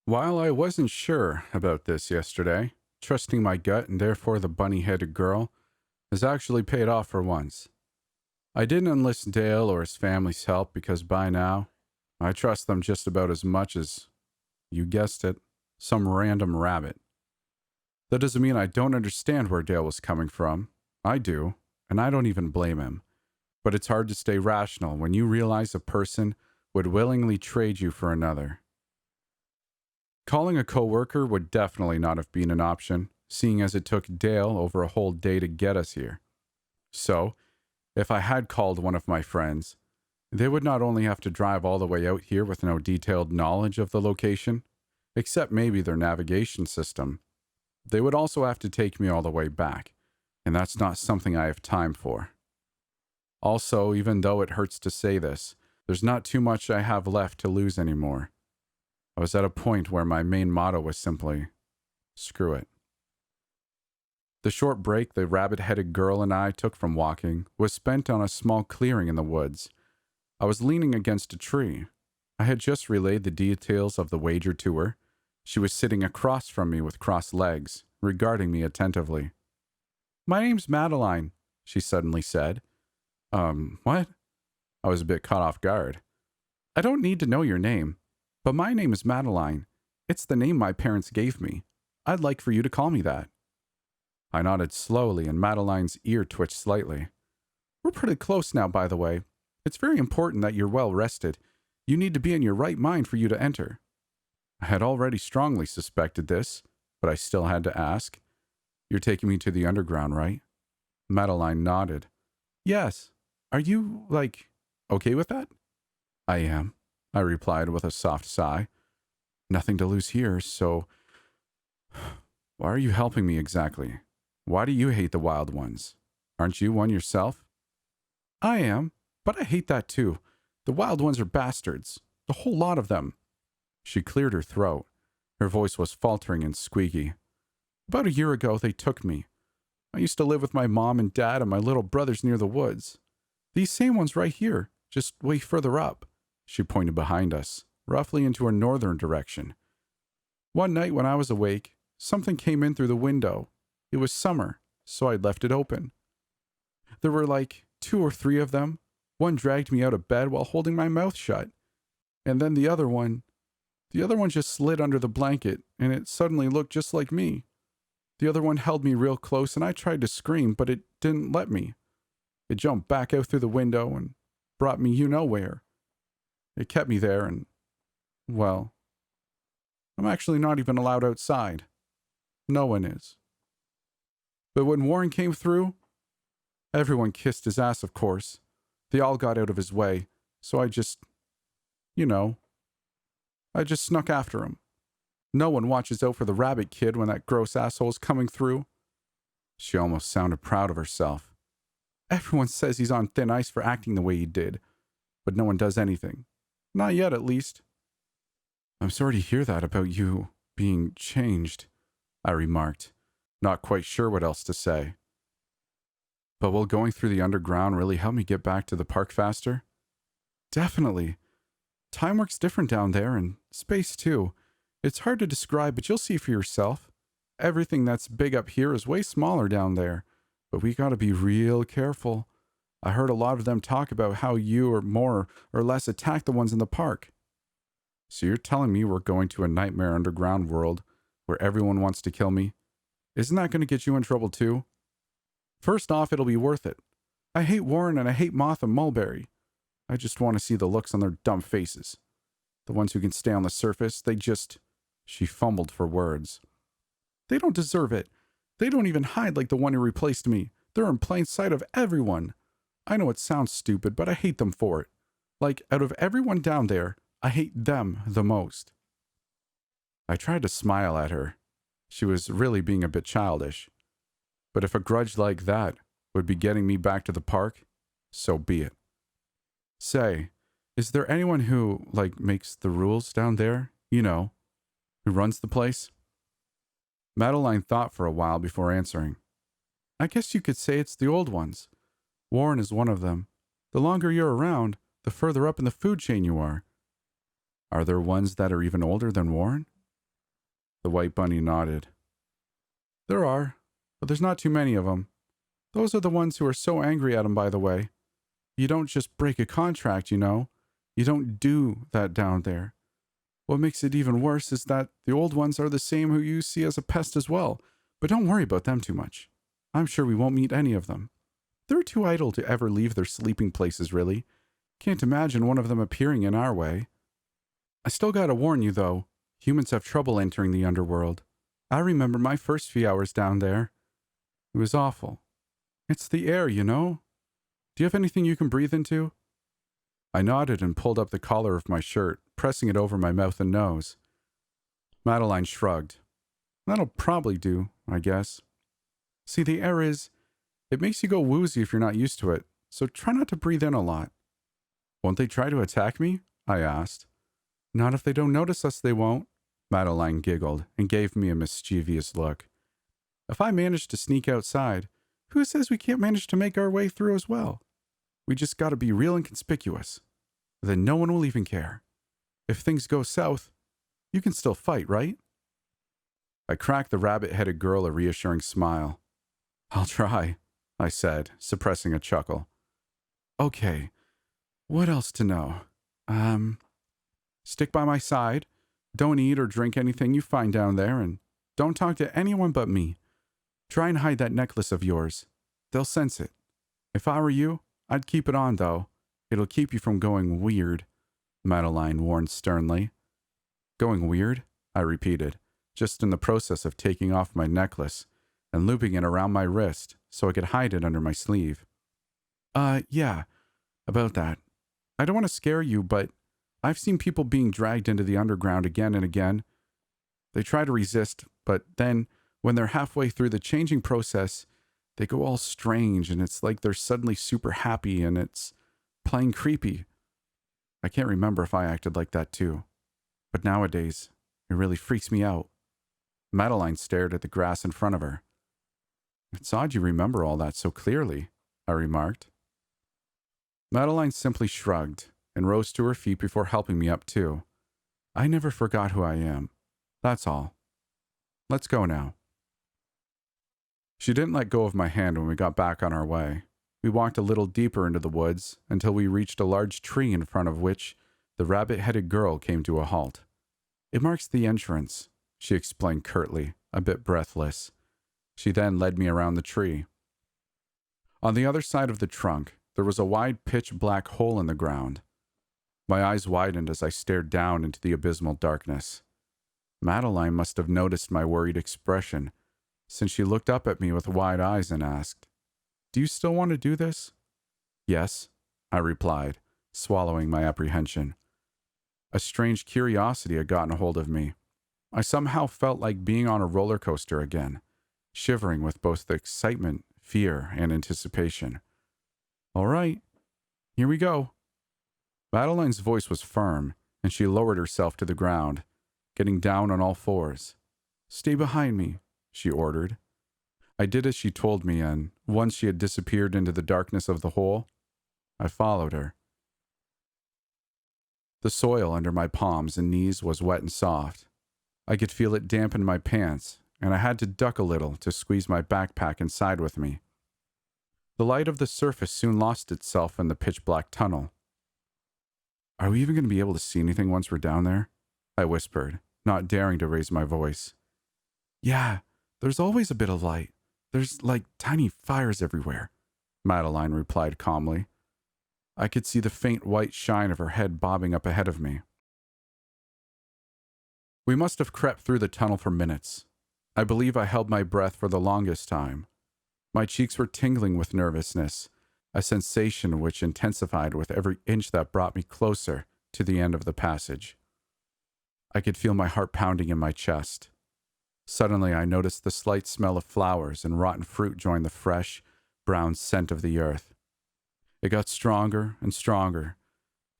While I wasn't sure about this yesterday, trusting my gut and therefore the bunny-headed girl has actually paid off for once. I didn't enlist Dale or his family's help because by now, I trust them just about as much as, you guessed it, some random rabbit. That doesn't mean I don't understand where Dale was coming from. I do, and I don't even blame him. But it's hard to stay rational when you realize a person would willingly trade you for another. Calling a coworker would definitely not have been an option, seeing as it took Dale over a whole day to get us here. So, if I had called one of my friends, they would not only have to drive all the way out here with no detailed knowledge of the location, except maybe their navigation system, they would also have to take me all the way back, and that's not something I have time for. Also, even though it hurts to say this, there's not too much I have left to lose anymore. I was at a point where my main motto was simply, screw it. The short break the rabbit-headed girl and I took from walking was spent on a small clearing in the woods. I was leaning against a tree. I had just relayed the details of the wager to her. She was sitting across from me with crossed legs, regarding me attentively. "My name's Madeline," she suddenly said. What? I was a bit caught off guard. "I don't need to know your name, but my name is Madeline. It's the name my parents gave me. I'd like for you to call me that." I nodded slowly, and Madeline's ear twitched slightly. "We're pretty close now, by the way. It's very important that you're well rested. You need to be in your right mind for you to enter." I had already strongly suspected this, but I still had to ask. "You're taking me to the underground, right?" Madeline nodded. "Yes. Are you, okay with that?" "I am," I replied with a soft sigh. "Nothing to lose here, so why are you helping me exactly? Why do you hate the wild ones? Aren't you one yourself?" "I am, but I hate that too. The wild ones are bastards. The whole lot of them." She cleared her throat. Her voice was faltering and squeaky. "About a year ago, they took me. I used to live with my mom and dad and my little brothers near the woods. These same ones right here, just way further up." She pointed behind us, roughly into a northern direction. "One night when I was awake, something came in through the window. It was summer, so I'd left it open. There were two or three of them. One dragged me out of bed while holding my mouth shut. And then the other one just slid under the blanket, and it suddenly looked just like me. The other one held me real close, and I tried to scream, but it didn't let me. It jumped back out through the window and brought me you-know-where. It kept me there, and, well, I'm actually not even allowed outside. No one is. But when Warren came through, everyone kissed his ass, of course. They all got out of his way, so I just snuck after him. No one watches out for the rabbit kid when that gross asshole's coming through." She almost sounded proud of herself. "Everyone says he's on thin ice for acting the way he did, but no one does anything. Not yet, at least." "I'm sorry to hear that about you being changed," I remarked, not quite sure what else to say. "But will going through the underground really help me get back to the park faster?" "Definitely. Time works different down there, and space too. It's hard to describe, but you'll see for yourself. Everything that's big up here is way smaller down there, but we gotta be real careful. I heard a lot of them talk about how you or more or less attack the ones in the park." "So you're telling me we're going to a nightmare underground world where everyone wants to kill me? Isn't that going to get you in trouble too?" "First off, it'll be worth it. I hate Warren and I hate Moth and Mulberry. I just want to see the looks on their dumb faces. The ones who can stay on the surface, they just..." She fumbled for words. "They don't deserve it. They don't even hide like the one who replaced me. They're in plain sight of everyone. I know it sounds stupid, but I hate them for it. Out of everyone down there, I hate them the most." I tried to smile at her. She was really being a bit childish. But if a grudge like that would be getting me back to the park, so be it. "Say, is there anyone who, makes the rules down there? Who runs the place?" Madeline thought for a while before answering. "I guess you could say it's the old ones. Warren is one of them. The longer you're around, the further up in the food chain you are." "Are there ones that are even older than Warren?" The white bunny nodded. There are, but there's not too many of them. Those are the ones who are so angry at him, by the way. You don't just break a contract, you know. You don't do that down there. What makes it even worse is that the old ones are the same who you see as a pest as well, but don't worry about them too much. I'm sure we won't meet any of them. They're too idle to ever leave their sleeping places, really. Can't imagine one of them appearing in our way. I still gotta warn you, though. Humans have trouble entering the underworld. I remember my first few hours down there. It was awful. It's the air, you know? Do you have anything you can breathe into? I nodded and pulled up the collar of my shirt, pressing it over my mouth and nose. Madeline shrugged. That'll probably do, I guess. See, the air it makes you go woozy if you're not used to it, so try not to breathe in a lot. Won't they try to attack me? I asked. Not if they don't notice us, they won't. Madeline giggled and gave me a mischievous look. If I manage to sneak outside, who says we can't manage to make our way through as well? We just gotta be real inconspicuous. Then no one will even care. If things go south, you can still fight, right? I cracked the rabbit-headed girl a reassuring smile. I'll try, I said, suppressing a chuckle. Okay, what else to know? Stick by my side. Don't eat or drink anything you find down there, and don't talk to anyone but me. Try and hide that necklace of yours. They'll sense it. If I were you, I'd keep it on, though. It'll keep you from going weird, Madeline warned sternly. Going weird? I repeated, just in the process of taking off my necklace and looping it around my wrist so I could hide it under my sleeve. Yeah, about that. I don't want to scare you, but I've seen people being dragged into the underground again and again. They try to resist, but then, when they're halfway through the changing process, they go all strange, and it's like they're suddenly super happy, and it's plain creepy. I can't remember if I acted like that too, but nowadays, it really freaks me out. Madeline stared at the grass in front of her. It's odd you remember all that so clearly, I remarked. Madeline simply shrugged and rose to her feet before helping me up too. I never forgot who I am. That's all. Let's go now. She didn't let go of my hand when we got back on our way. We walked a little deeper into the woods until we reached a large tree in front of which the rabbit-headed girl came to a halt. It marks the entrance, she explained curtly, a bit breathless. She then led me around the tree. On the other side of the trunk, there was a wide pitch-black hole in the ground. My eyes widened as I stared down into the abysmal darkness. Madeline must have noticed my worried expression, since she looked up at me with wide eyes and asked, Do you still want to do this? Yes, I replied, swallowing my apprehension. A strange curiosity had gotten a hold of me. I somehow felt like being on a roller coaster again, shivering with both the excitement, fear, and anticipation. All right, here we go. Madeline's voice was firm, and she lowered herself to the ground, getting down on all fours. Stay behind me, she ordered. I did as she told me, and once she had disappeared into the darkness of the hole, I followed her. The soil under my palms and knees was wet and soft. I could feel it dampen my pants, and I had to duck a little to squeeze my backpack inside with me. The light of the surface soon lost itself in the pitch-black tunnel. Are we even going to be able to see anything once we're down there? I whispered, not daring to raise my voice. Yeah, there's always a bit of light. There's like tiny fires everywhere, Madeline replied calmly. I could see the faint white shine of her head bobbing up ahead of me. We must have crept through the tunnel for minutes. I believe I held my breath for the longest time. My cheeks were tingling with nervousness, a sensation which intensified with every inch that brought me closer to the end of the passage. I could feel my heart pounding in my chest. Suddenly, I noticed the slight smell of flowers and rotten fruit join the fresh, brown scent of the earth. It got stronger and stronger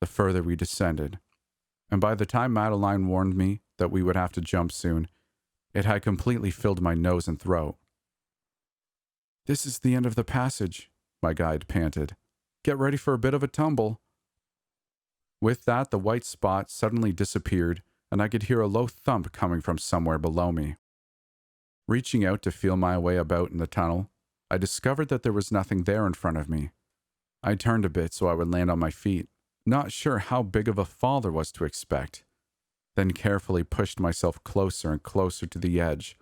the further we descended, and by the time Madeline warned me that we would have to jump soon, it had completely filled my nose and throat. This is the end of the passage, my guide panted. Get ready for a bit of a tumble. With that, the white spot suddenly disappeared, and I could hear a low thump coming from somewhere below me. Reaching out to feel my way about in the tunnel, I discovered that there was nothing there in front of me. I turned a bit so I would land on my feet, not sure how big of a fall there was to expect, then carefully pushed myself closer and closer to the edge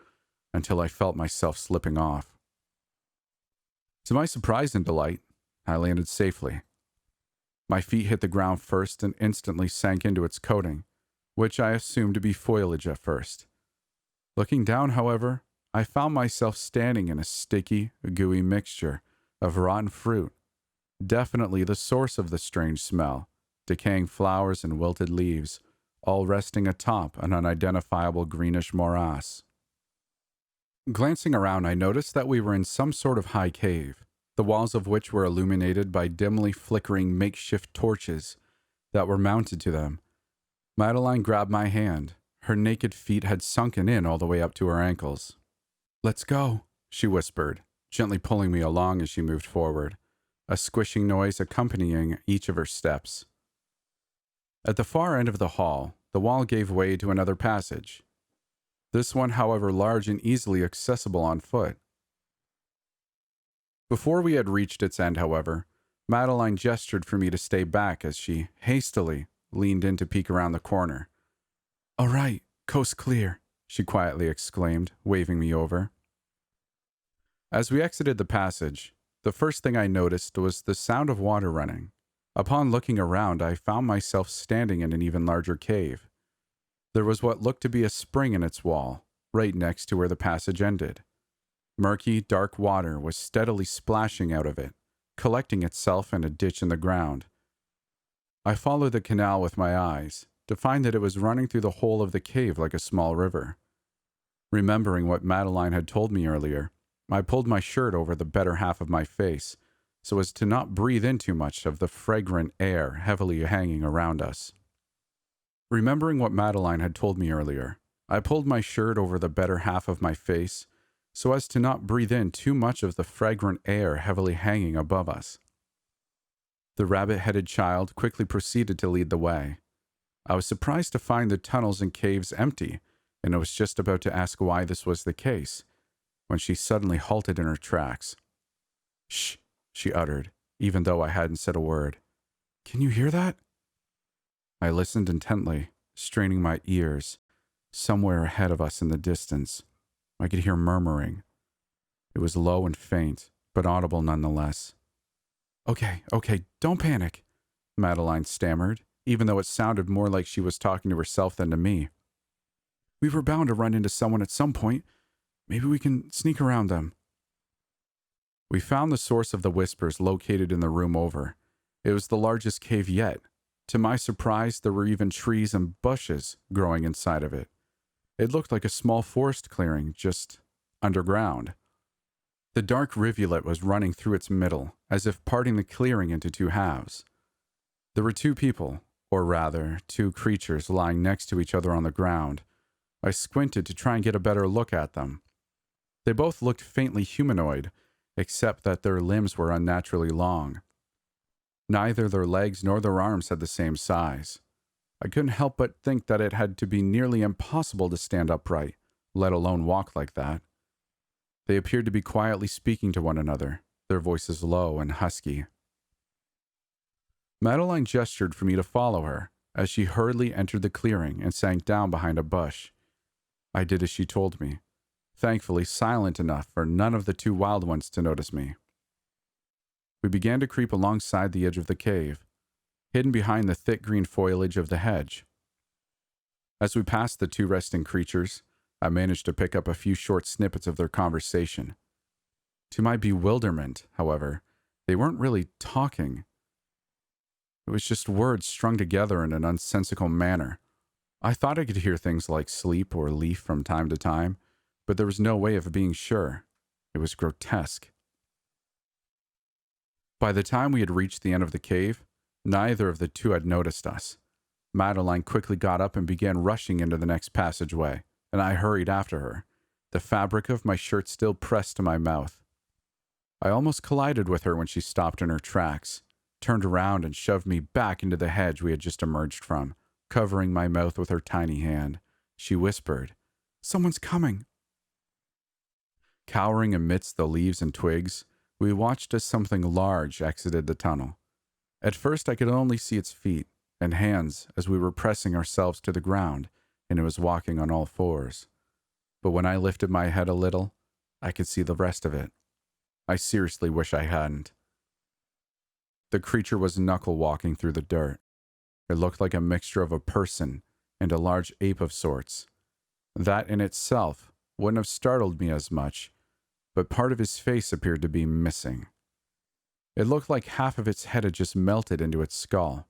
until I felt myself slipping off. To my surprise and delight, I landed safely. My feet hit the ground first and instantly sank into its coating, which I assumed to be foliage at first. Looking down, however, I found myself standing in a sticky, gooey mixture of rotten fruit, definitely the source of the strange smell, decaying flowers and wilted leaves, all resting atop an unidentifiable greenish morass. Glancing around, I noticed that we were in some sort of high cave, the walls of which were illuminated by dimly flickering makeshift torches that were mounted to them. Madeline grabbed my hand. Her naked feet had sunken in all the way up to her ankles. "Let's go," she whispered, gently pulling me along as she moved forward, a squishing noise accompanying each of her steps. At the far end of the hall, the wall gave way to another passage. This one, however, large and easily accessible on foot. Before we had reached its end, however, Madeline gestured for me to stay back as she hastily leaned in to peek around the corner. "All right, coast clear," she quietly exclaimed, waving me over. As we exited the passage, the first thing I noticed was the sound of water running. Upon looking around, I found myself standing in an even larger cave. There was what looked to be a spring in its wall, right next to where the passage ended. Murky, dark water was steadily splashing out of it, collecting itself in a ditch in the ground. I followed the canal with my eyes, to find that it was running through the hole of the cave like a small river. Remembering what Madeline had told me earlier, I pulled my shirt over the better half of my face so as to not breathe in too much of the fragrant air heavily hanging around us. Remembering what Madeline had told me earlier, I pulled my shirt over the better half of my face so as to not breathe in too much of the fragrant air heavily hanging above us. The rabbit-headed child quickly proceeded to lead the way. I was surprised to find the tunnels and caves empty, and I was just about to ask why this was the case, when she suddenly halted in her tracks. "Shh," she uttered, even though I hadn't said a word. "Can you hear that?" I listened intently, straining my ears. Somewhere ahead of us in the distance, I could hear murmuring. It was low and faint, but audible nonetheless. Okay, don't panic," Madeline stammered, even though it sounded more like she was talking to herself than to me. "We were bound to run into someone at some point. Maybe we can sneak around them." We found the source of the whispers located in the room over. It was the largest cave yet. To my surprise, there were even trees and bushes growing inside of it. It looked like a small forest clearing, just underground. The dark rivulet was running through its middle, as if parting the clearing into two halves. There were two people, or rather, two creatures lying next to each other on the ground. I squinted to try and get a better look at them. They both looked faintly humanoid, except that their limbs were unnaturally long. Neither their legs nor their arms had the same size. I couldn't help but think that it had to be nearly impossible to stand upright, let alone walk like that. They appeared to be quietly speaking to one another, their voices low and husky. Madeline gestured for me to follow her, as she hurriedly entered the clearing and sank down behind a bush. I did as she told me, thankfully silent enough for none of the two wild ones to notice me. We began to creep alongside the edge of the cave, hidden behind the thick green foliage of the hedge. As we passed the two resting creatures, I managed to pick up a few short snippets of their conversation. To my bewilderment, however, they weren't really talking. It was just words strung together in an unsensical manner. I thought I could hear things like sleep or leaf from time to time, but there was no way of being sure. It was grotesque. By the time we had reached the end of the cave, neither of the two had noticed us. Madeline quickly got up and began rushing into the next passageway, and I hurried after her, the fabric of my shirt still pressed to my mouth. I almost collided with her when she stopped in her tracks, turned around and shoved me back into the hedge we had just emerged from, covering my mouth with her tiny hand. She whispered, "Someone's coming." Cowering amidst the leaves and twigs, we watched as something large exited the tunnel. At first, I could only see its feet and hands as we were pressing ourselves to the ground, and it was walking on all fours. But when I lifted my head a little, I could see the rest of it. I seriously wish I hadn't. The creature was knuckle walking through the dirt. It looked like a mixture of a person and a large ape of sorts. That in itself wouldn't have startled me as much, but part of his face appeared to be missing. It looked like half of its head had just melted into its skull.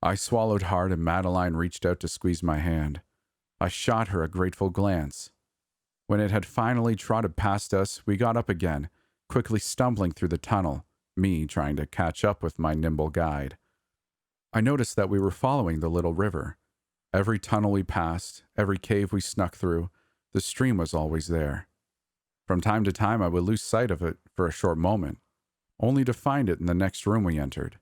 I swallowed hard and Madeline reached out to squeeze my hand. I shot her a grateful glance. When it had finally trotted past us, we got up again, quickly stumbling through the tunnel, me trying to catch up with my nimble guide. I noticed that we were following the little river. Every tunnel we passed, every cave we snuck through, the stream was always there. From time to time, I would lose sight of it for a short moment, only to find it in the next room we entered.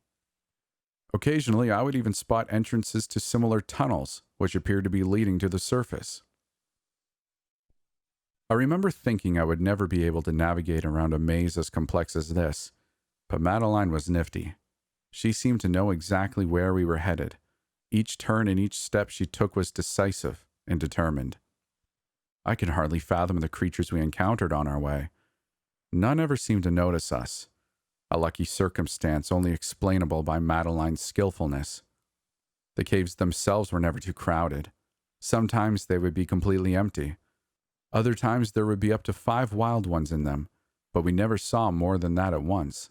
Occasionally, I would even spot entrances to similar tunnels, which appeared to be leading to the surface. I remember thinking I would never be able to navigate around a maze as complex as this, but Madeline was nifty. She seemed to know exactly where we were headed. Each turn and each step she took was decisive and determined. I could hardly fathom the creatures we encountered on our way. None ever seemed to notice us, a lucky circumstance only explainable by Madeline's skillfulness. The caves themselves were never too crowded. Sometimes they would be completely empty. Other times there would be up to 5 wild ones in them, but we never saw more than that at once.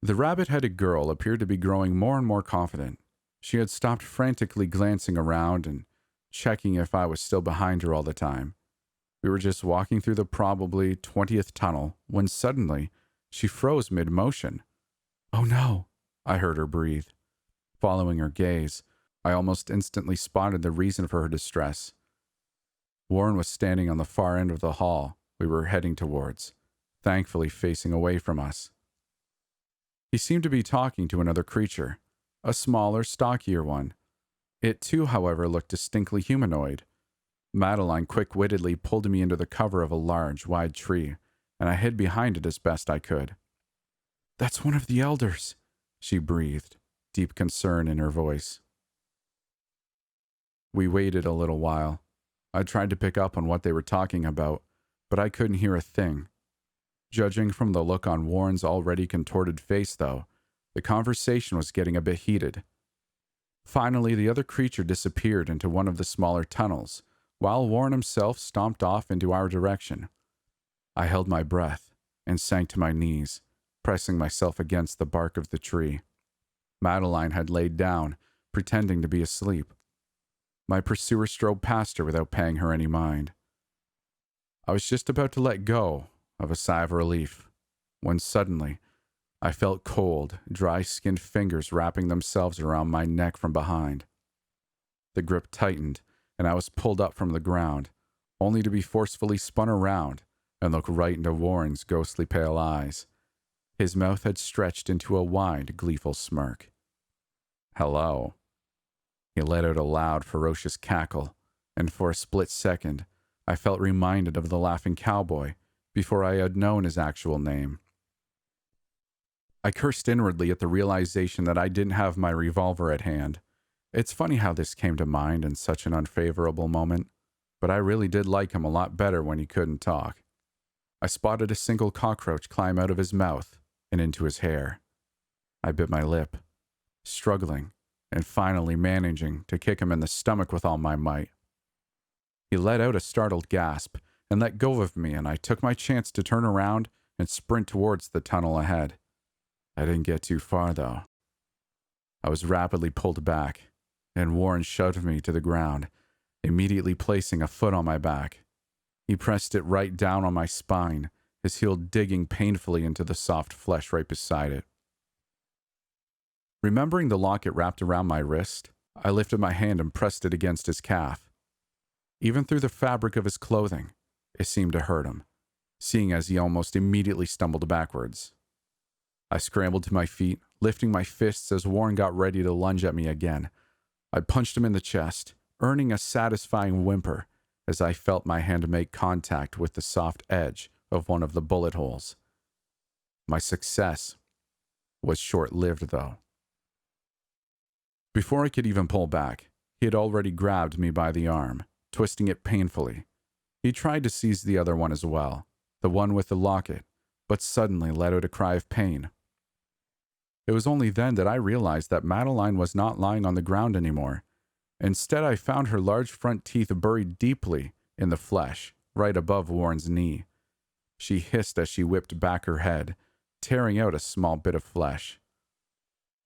The rabbit-headed girl appeared to be growing more and more confident. She had stopped frantically glancing around and checking if I was still behind her all the time. We were just walking through the probably 20th tunnel when suddenly she froze mid-motion. "Oh no," I heard her breathe. Following her gaze, I almost instantly spotted the reason for her distress. Warren was standing on the far end of the hall we were heading towards, thankfully facing away from us. He seemed to be talking to another creature, a smaller, stockier one. It too, however, looked distinctly humanoid. Madeline quick-wittedly pulled me into the cover of a large, wide tree, and I hid behind it as best I could. "That's one of the elders," she breathed, deep concern in her voice. We waited a little while. I tried to pick up on what they were talking about, but I couldn't hear a thing. Judging from the look on Warren's already contorted face, though, the conversation was getting a bit heated. Finally, the other creature disappeared into one of the smaller tunnels, while Warren himself stomped off into our direction. I held my breath and sank to my knees, pressing myself against the bark of the tree. Madeline had laid down, pretending to be asleep. My pursuer strode past her without paying her any mind. I was just about to let go of a sigh of relief, when suddenly I felt cold, dry-skinned fingers wrapping themselves around my neck from behind. The grip tightened, and I was pulled up from the ground, only to be forcefully spun around and look right into Warren's ghostly pale eyes. His mouth had stretched into a wide, gleeful smirk. "Hello." He let out a loud, ferocious cackle, and for a split second, I felt reminded of the laughing cowboy before I had known his actual name. I cursed inwardly at the realization that I didn't have my revolver at hand. It's funny how this came to mind in such an unfavorable moment, but I really did like him a lot better when he couldn't talk. I spotted a single cockroach climb out of his mouth and into his hair. I bit my lip, struggling, and finally managing to kick him in the stomach with all my might. He let out a startled gasp and let go of me, and I took my chance to turn around and sprint towards the tunnel ahead. I didn't get too far, though. I was rapidly pulled back, and Warren shoved me to the ground, immediately placing a foot on my back. He pressed it right down on my spine, his heel digging painfully into the soft flesh right beside it. Remembering the locket wrapped around my wrist, I lifted my hand and pressed it against his calf. Even through the fabric of his clothing, it seemed to hurt him, seeing as he almost immediately stumbled backwards. I scrambled to my feet, lifting my fists as Warren got ready to lunge at me again. I punched him in the chest, earning a satisfying whimper as I felt my hand make contact with the soft edge of one of the bullet holes. My success was short-lived, though. Before I could even pull back, he had already grabbed me by the arm, twisting it painfully. He tried to seize the other one as well, the one with the locket, but suddenly let out a cry of pain. It was only then that I realized that Madeline was not lying on the ground anymore. Instead, I found her large front teeth buried deeply in the flesh, right above Warren's knee. She hissed as she whipped back her head, tearing out a small bit of flesh.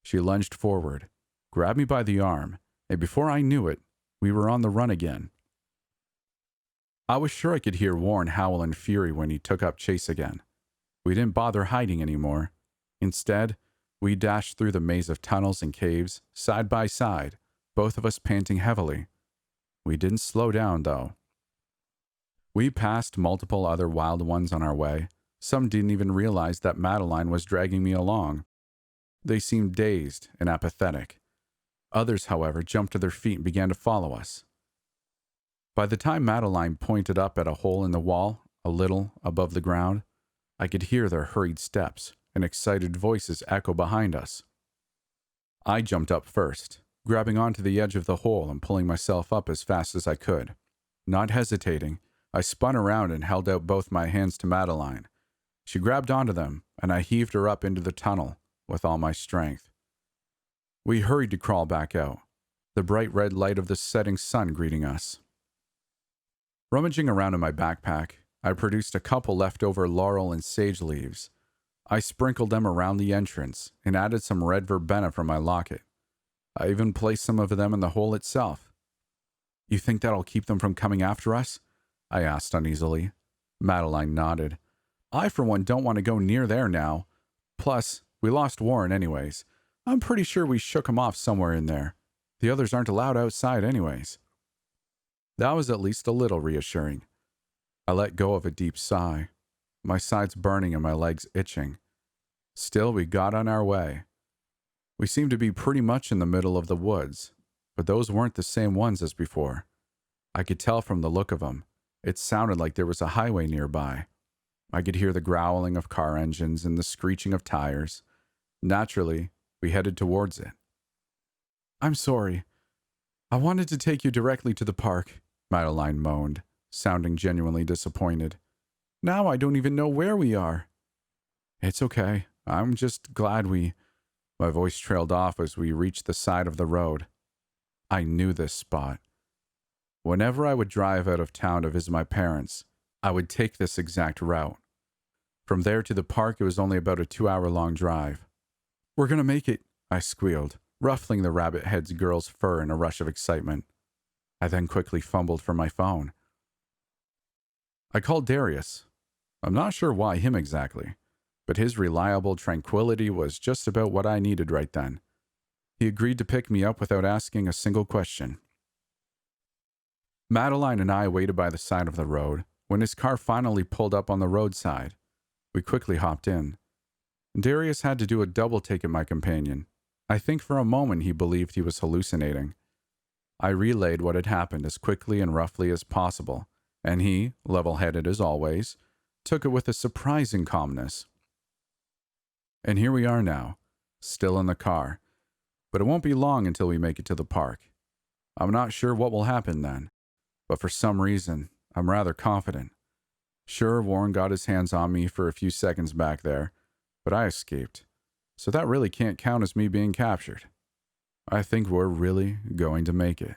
She lunged forward, grabbed me by the arm, and before I knew it, we were on the run again. I was sure I could hear Warren howl in fury when he took up chase again. We didn't bother hiding anymore. Instead, we dashed through the maze of tunnels and caves, side by side, both of us panting heavily. We didn't slow down, though. We passed multiple other wild ones on our way. Some didn't even realize that Madeline was dragging me along. They seemed dazed and apathetic. Others, however, jumped to their feet and began to follow us. By the time Madeline pointed up at a hole in the wall, a little above the ground, I could hear their hurried steps and excited voices echo behind us. I jumped up first, grabbing onto the edge of the hole and pulling myself up as fast as I could. Not hesitating, I spun around and held out both my hands to Madeline. She grabbed onto them, and I heaved her up into the tunnel with all my strength. We hurried to crawl back out, the bright red light of the setting sun greeting us. Rummaging around in my backpack, I produced a couple leftover laurel and sage leaves. I sprinkled them around the entrance and added some red verbena from my locket. I even placed some of them in the hole itself. "You think that'll keep them from coming after us?" I asked uneasily. Madeline nodded. "I, for one, don't want to go near there now. Plus, we lost Warren anyways. I'm pretty sure we shook him off somewhere in there. The others aren't allowed outside anyways." That was at least a little reassuring. I let go of a deep sigh, my sides burning and my legs itching. Still, we got on our way. We seemed to be pretty much in the middle of the woods, but those weren't the same ones as before. I could tell from the look of them. It sounded like there was a highway nearby. I could hear the growling of car engines and the screeching of tires. Naturally, we headed towards it. "I'm sorry. I wanted to take you directly to the park," Madeline moaned, sounding genuinely disappointed. "Now I don't even know where we are." "It's okay. I'm just glad we—" My voice trailed off as we reached the side of the road. I knew this spot. Whenever I would drive out of town to visit my parents, I would take this exact route. From there to the park, it was only about a 2-hour-long drive. "We're gonna make it," I squealed, ruffling the rabbit-head's girl's fur in a rush of excitement. I then quickly fumbled for my phone. I called Darius. I'm not sure why him exactly, but his reliable tranquility was just about what I needed right then. He agreed to pick me up without asking a single question. Madeline and I waited by the side of the road. When his car finally pulled up on the roadside, we quickly hopped in. Darius had to do a double take at my companion. I think for a moment he believed he was hallucinating. I relayed what had happened as quickly and roughly as possible, and he, level-headed as always, took it with a surprising calmness. And here we are now, still in the car, but it won't be long until we make it to the park. I'm not sure what will happen then, but for some reason, I'm rather confident. Sure, Warren got his hands on me for a few seconds back there, but I escaped, so that really can't count as me being captured. I think we're really going to make it.